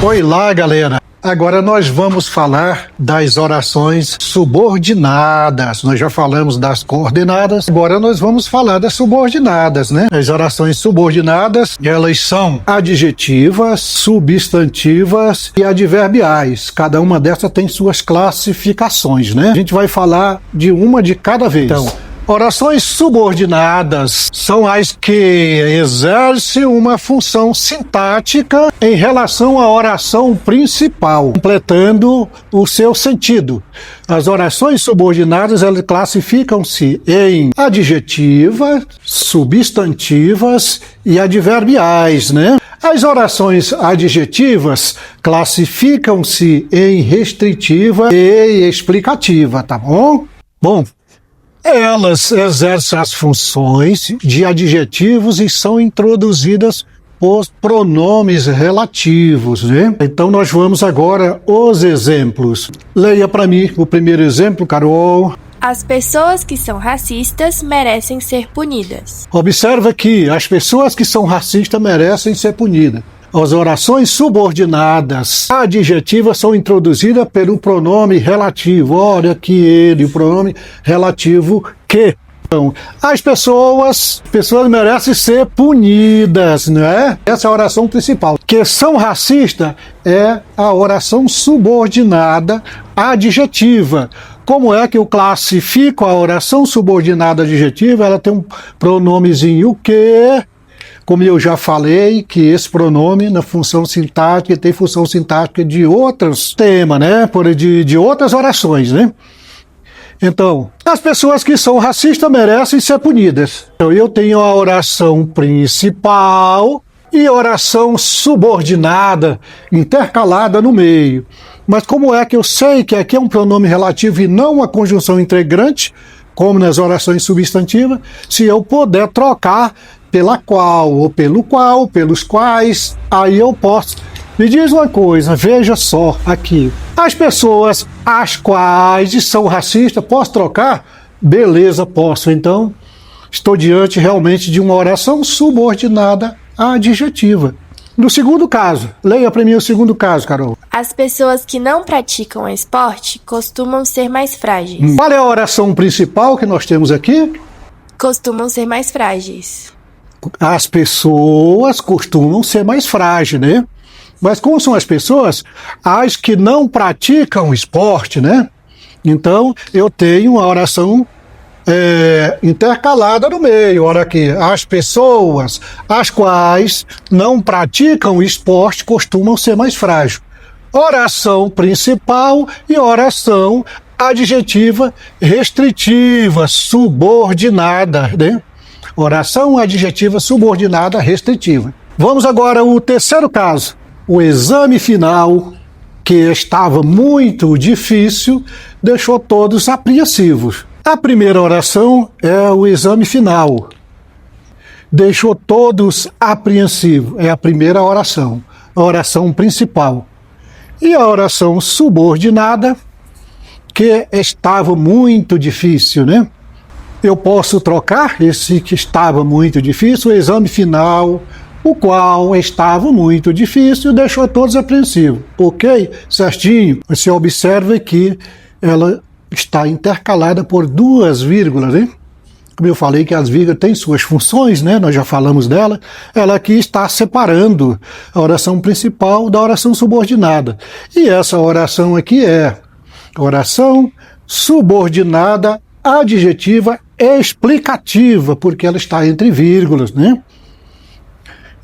Oi lá, galera. Agora nós vamos falar das orações subordinadas. Nós já falamos das coordenadas, agora nós vamos falar das subordinadas, né? As orações subordinadas, elas são adjetivas, substantivas e adverbiais. Cada uma dessas tem suas classificações, né? A gente vai falar de uma de cada vez. Então, orações subordinadas são as que exercem uma função sintática em relação à oração principal, completando o seu sentido. As orações subordinadas, elas classificam-se em adjetivas, substantivas e adverbiais, né? As orações adjetivas classificam-se em restritiva e explicativa, tá bom? Bom, elas exercem as funções de adjetivos e são introduzidas por pronomes relativos, né? Então nós vamos agora os exemplos. Leia para mim o primeiro exemplo, Carol. As pessoas que são racistas merecem ser punidas. Observa que as pessoas que são racistas merecem ser punidas. As orações subordinadas adjetivas são introduzidas pelo pronome relativo. Olha aqui ele, o pronome relativo que. Então, as pessoas merecem ser punidas, não é? Essa é a oração principal. Que são racistas é a oração subordinada adjetiva. Como é que eu classifico a oração subordinada adjetiva? Ela tem um pronomezinho que. Como eu já falei, que esse pronome na função sintática tem função sintática de outros temas, né? De outras orações, né? Então, as pessoas que são racistas merecem ser punidas. Então, eu tenho a oração principal e a oração subordinada intercalada no meio. Mas como é que eu sei que aqui é um pronome relativo e não uma conjunção integrante, como nas orações substantivas, se eu puder trocar pela qual, ou pelo qual, pelos quais, aí eu posso. Me diz uma coisa, veja só aqui. As pessoas as quais são racistas, posso trocar? Beleza, posso. Então, estou diante realmente de uma oração subordinada adjetiva. No segundo caso, leia para mim o segundo caso, Carol. As pessoas que não praticam esporte costumam ser mais frágeis. Qual é a oração principal que nós temos aqui? Costumam ser mais frágeis. As pessoas costumam ser mais frágeis, né? Mas como são as pessoas? As que não praticam esporte, né? Então, eu tenho uma oração intercalada no meio. Olha aqui, as pessoas as quais não praticam esporte costumam ser mais frágeis. Oração principal e oração adjetiva restritiva, subordinada, né? Oração adjetiva subordinada restritiva. Vamos agora ao terceiro caso. O exame final, que estava muito difícil, deixou todos apreensivos. A primeira oração é o exame final. Deixou todos apreensivos. É a primeira oração, a oração principal. E a oração subordinada, que estava muito difícil, né? Eu posso trocar esse que estava muito difícil, o exame final, o qual estava muito difícil, deixou todos apreensivos. Ok? Certinho? Você observa que ela está intercalada por duas vírgulas, né? Como eu falei que as vírgulas têm suas funções, né? Nós já falamos dela. Ela aqui está separando a oração principal da oração subordinada. E essa oração aqui é oração subordinada adjetiva explicativa, porque ela está entre vírgulas, né?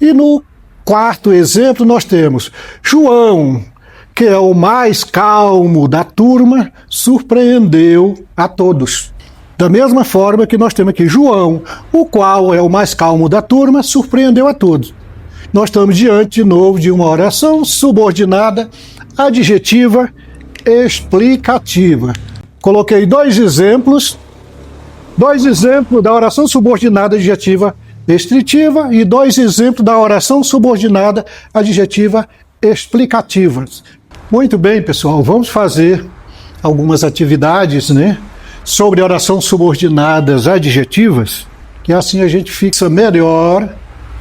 E no quarto exemplo nós temos João, que é o mais calmo da turma, surpreendeu a todos. Da mesma forma que nós temos aqui João, o qual é o mais calmo da turma, surpreendeu a todos. Nós estamos diante de novo de uma oração subordinada adjetiva explicativa. Coloquei dois exemplos da oração subordinada adjetiva restritiva e dois exemplos da oração subordinada adjetiva explicativa. Muito bem, pessoal, vamos fazer algumas atividades, né, sobre orações subordinadas adjetivas, que assim a gente fixa melhor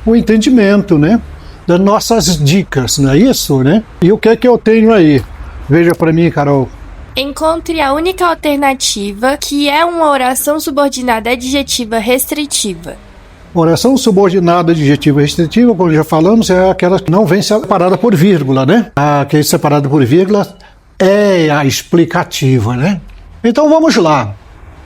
o entendimento, né, das nossas dicas, não é isso, né? E o que é que eu tenho aí? Veja para mim, Carol. Encontre a única alternativa, que é uma oração subordinada adjetiva restritiva. Oração subordinada adjetiva restritiva, como já falamos, é aquela que não vem separada por vírgula, né? A que é separada por vírgula é a explicativa, né? Então vamos lá.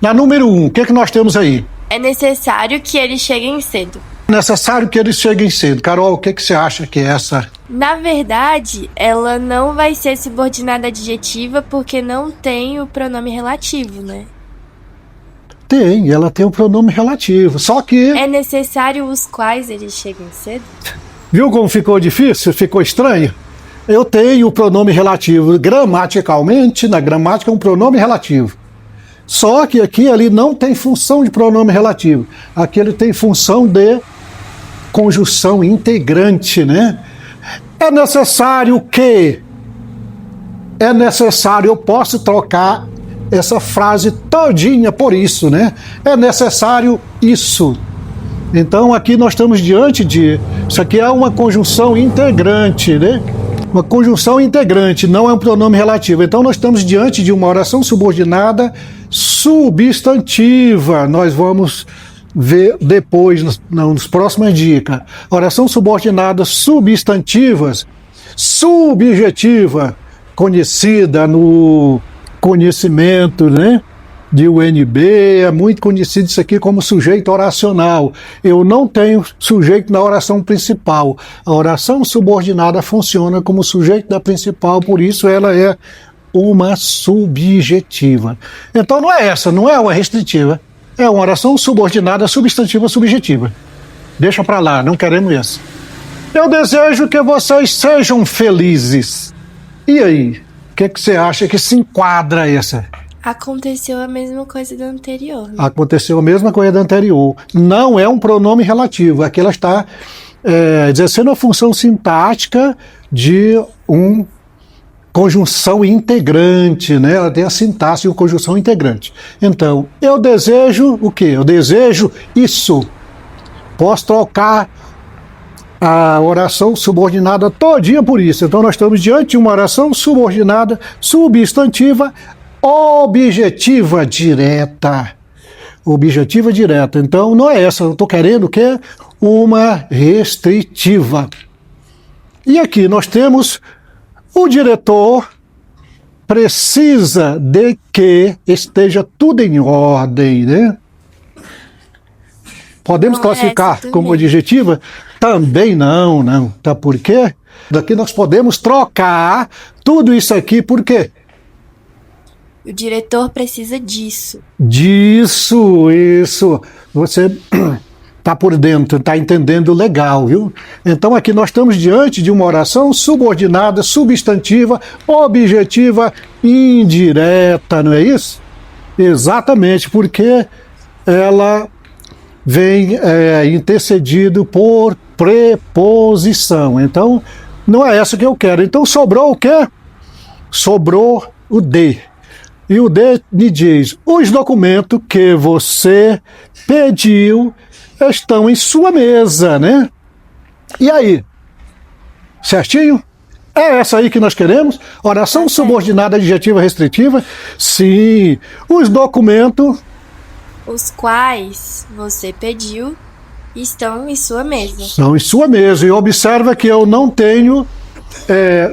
Na número 1, o que é que nós temos aí? É necessário que eles cheguem cedo. Necessário que eles cheguem cedo. Carol, o que você acha que é essa? Na verdade, ela não vai ser subordinada adjetiva porque não tem o pronome relativo, né? Tem, ela tem o pronome relativo, só que... É necessário os quais eles cheguem cedo? Viu como ficou difícil? Ficou estranho? Eu tenho o pronome relativo. Gramaticalmente, na gramática é um pronome relativo. Só que aqui ele não tem função de pronome relativo. Aqui ele tem função de conjunção integrante, né? É necessário que... É necessário, eu posso trocar essa frase todinha por isso, né? É necessário isso. Então aqui nós estamos diante de... Isso aqui é uma conjunção integrante, né? Uma conjunção integrante, não é um pronome relativo. Então nós estamos diante de uma oração subordinada substantiva. Nós vamos ver depois, nas próximas dicas. Oração subordinada substantivas, subjetiva, conhecida no conhecimento, né, de UNB, é muito conhecido isso aqui como sujeito oracional. Eu não tenho sujeito na oração principal. A oração subordinada funciona como sujeito da principal, por isso ela é uma subjetiva. Então não é essa, não é uma restritiva. É uma oração subordinada substantiva subjetiva. Deixa para lá, não queremos essa. Eu desejo que vocês sejam felizes. E aí? O que você acha que se enquadra essa? Aconteceu a mesma coisa da anterior, né? Aconteceu a mesma coisa da anterior. Não é um pronome relativo. Aqui ela está exercendo a função sintática de uma conjunção integrante, né? Ela tem a sintaxe de conjunção integrante. Então, eu desejo o quê? Eu desejo isso. Posso trocar a oração subordinada todinha por isso. Então nós estamos diante de uma oração subordinada substantiva objetiva direta. Objetiva direta. Então não é essa. Eu estou querendo o quê? Uma restritiva. E aqui nós temos o diretor precisa de que esteja tudo em ordem, né? Podemos classificar como adjetiva? Também não. Tá por quê? Daqui nós podemos trocar tudo isso aqui, por quê? O diretor precisa disso. Isso. Você tá por dentro, tá entendendo legal, viu? Então aqui nós estamos diante de uma oração subordinada, substantiva, objetiva, indireta, não é isso? Exatamente, porque ela vem intercedido por preposição. Então, não é essa que eu quero. Então, sobrou o quê? Sobrou o de. E o de me diz, os documentos que você pediu estão em sua mesa, né? E aí? Certinho? É essa aí que nós queremos? Oração subordinada adjetiva restritiva? Sim. Os documentos... Os quais você pediu estão em sua mesa. Estão em sua mesa. E observa que eu não tenho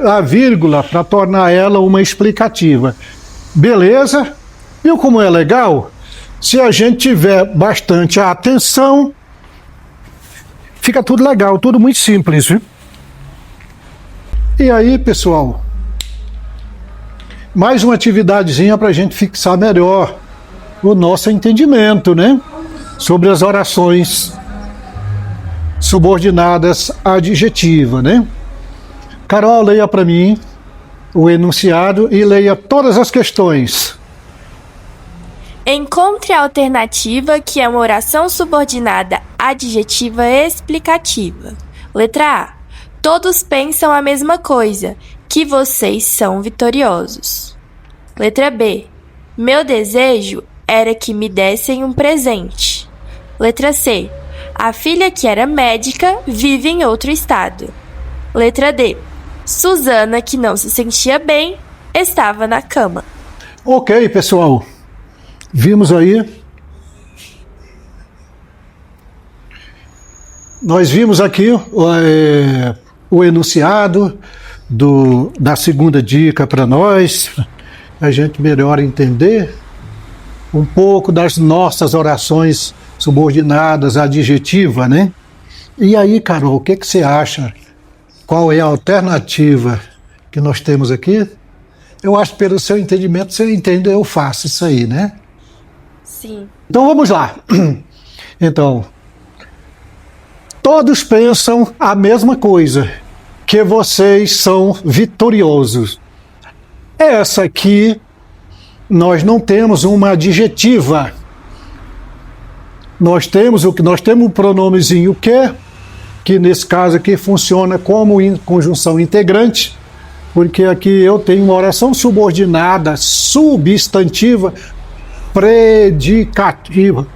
a vírgula para tornar ela uma explicativa. Beleza? Viu como é legal? Se a gente tiver bastante atenção, fica tudo legal, tudo muito simples, viu? E aí, pessoal? Mais uma atividadezinha para a gente fixar melhor o nosso entendimento, né? Sobre as orações subordinadas adjetiva, né? Carol, leia para mim o enunciado e leia todas as questões. Encontre a alternativa, que é uma oração subordinada adjetiva explicativa. Letra A. Todos pensam a mesma coisa, que vocês são vitoriosos. Letra B. Meu desejo era que me dessem um presente. Letra C. A filha que era médica vive em outro estado. Letra D. Susana, que não se sentia bem, estava na cama. Ok, pessoal. Vimos aí. Nós vimos aqui o enunciado da segunda dica para nós, a gente melhor entender um pouco das nossas orações subordinadas adjetiva, né? E aí, Carol, o que você acha? Qual é a alternativa que nós temos aqui? Eu acho que pelo seu entendimento, você entende, eu faço isso aí, né? Sim. Então vamos lá. Então, todos pensam a mesma coisa, que vocês são vitoriosos. Essa aqui, nós não temos uma adjetiva. Nós temos um pronomezinho que nesse caso aqui funciona como conjunção integrante, porque aqui eu tenho uma oração subordinada, substantiva, predicativa.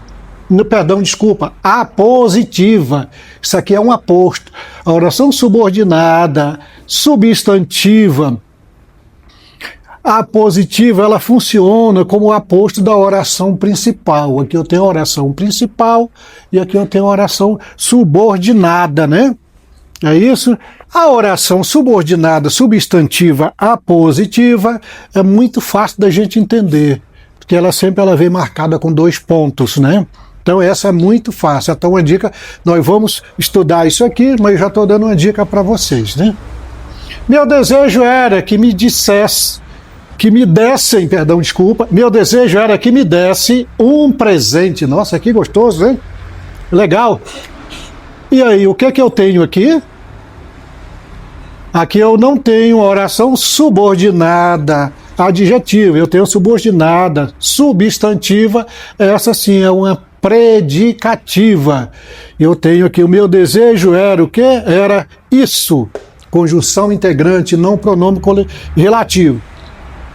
Perdão, desculpa, apositiva. Isso aqui é um aposto. A oração subordinada, substantiva, apositiva, ela funciona como o aposto da oração principal. Aqui eu tenho a oração principal e aqui eu tenho a oração subordinada, né? É isso? A oração subordinada, substantiva, apositiva é muito fácil da gente entender, porque ela sempre vem marcada com 2 pontos, né? Então essa é muito fácil. Então uma dica, nós vamos estudar isso aqui, mas eu já estou dando uma dica para vocês, né? Meu desejo era que me desse um presente. Nossa, que gostoso, hein? Legal. E aí, o que eu tenho aqui? Aqui eu não tenho oração subordinada adjetiva, eu tenho subordinada substantiva, essa sim é uma predicativa. Eu tenho aqui, o meu desejo era o quê? Era isso. Conjunção integrante, não pronome relativo.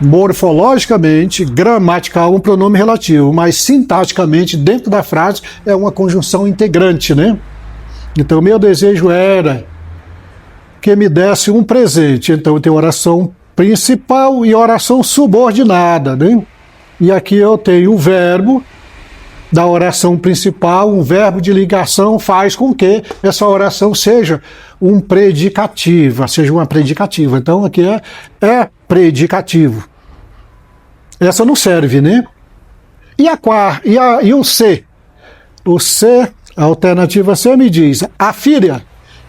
Morfologicamente, gramatical, um pronome relativo, mas sintaticamente, dentro da frase, é uma conjunção integrante, né? Então, meu desejo era que me desse um presente. Então, eu tenho oração principal e oração subordinada, né? E aqui eu tenho o verbo da oração principal, um verbo de ligação faz com que essa oração seja uma predicativa. Então, aqui é predicativo. Essa não serve, né? E o C? O C, a alternativa C me diz, a filha,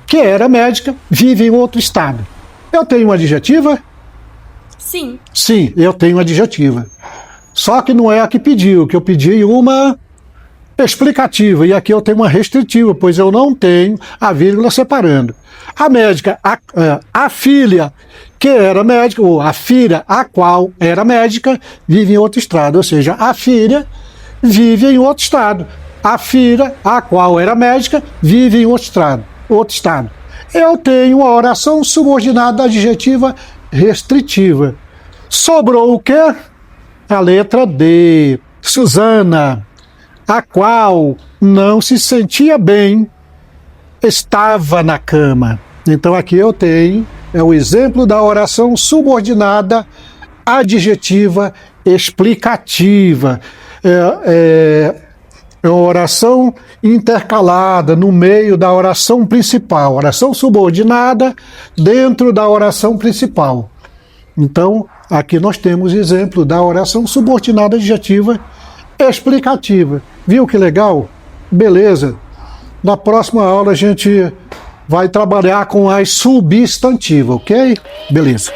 que era médica, vive em outro estado. Eu tenho uma adjetiva? Sim. Sim, eu tenho uma adjetiva. Só que não é a que pediu, que eu pedi uma explicativa, e aqui eu tenho uma restritiva, pois eu não tenho a vírgula separando. A médica, a filha que era médica, ou a filha a qual era médica, vive em outro estado, ou seja, a filha vive em outro estado. A filha a qual era médica vive em outro estado. Eu tenho a oração subordinada adjetiva restritiva. Sobrou o quê? A letra D. Susana, a qual não se sentia bem, estava na cama. Então aqui eu tenho o exemplo da oração subordinada adjetiva explicativa. É uma oração intercalada no meio da oração principal. Oração subordinada dentro da oração principal. Então, aqui nós temos exemplo da oração subordinada adjetiva explicativa. Viu que legal? Beleza. Na próxima aula a gente vai trabalhar com as substantivas, ok? Beleza.